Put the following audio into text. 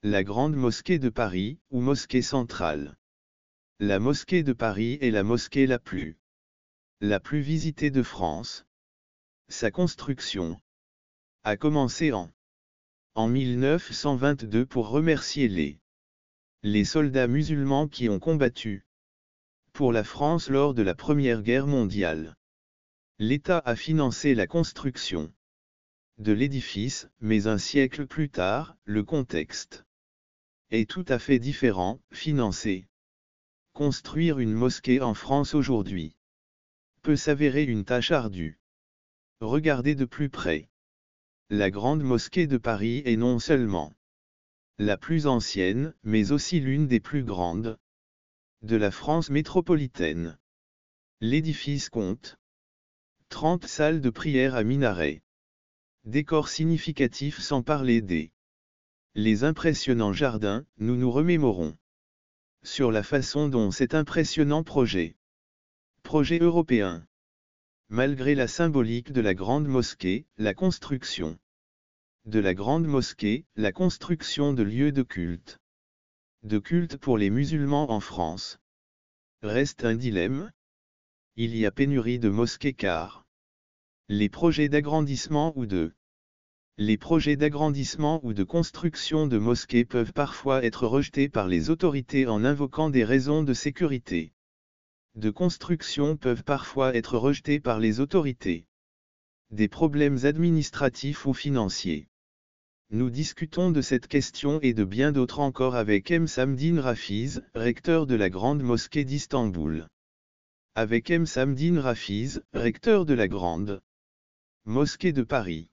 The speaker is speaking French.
La Grande Mosquée de Paris, ou Mosquée centrale. La Mosquée de Paris est la mosquée la plus visitée de France. Sa construction a commencé en 1922 pour remercier les soldats musulmans qui ont combattu pour la France lors de la Première Guerre mondiale. L'État a financé la construction de l'édifice, mais un siècle plus tard, le contexte est tout à fait différent. Construire une mosquée en France aujourd'hui peut s'avérer une tâche ardue. Regardez de plus près. La Grande Mosquée de Paris est non seulement la plus ancienne, mais aussi l'une des plus grandes de la France métropolitaine. L'édifice compte 30 salles de prière à minaret. Décor significatif sans parler les impressionnants jardins. Nous nous remémorons sur la façon dont cet impressionnant projet européen, malgré la symbolique de la Grande Mosquée, la construction de la Grande Mosquée, la construction de lieux de culte pour les musulmans en France, reste un dilemme. Il y a pénurie de mosquées car les projets d'agrandissement ou de construction de mosquées peuvent parfois être rejetés par les autorités en invoquant des raisons de sécurité. De construction peuvent parfois être rejetés par les autorités. Des problèmes administratifs ou financiers. Nous discutons de cette question et de bien d'autres encore avec M. Samdine Rafiz, recteur de la Grande Mosquée d'Istanbul. Avec M. Samdine Rafiz, recteur de la Grande Mosquée de Paris.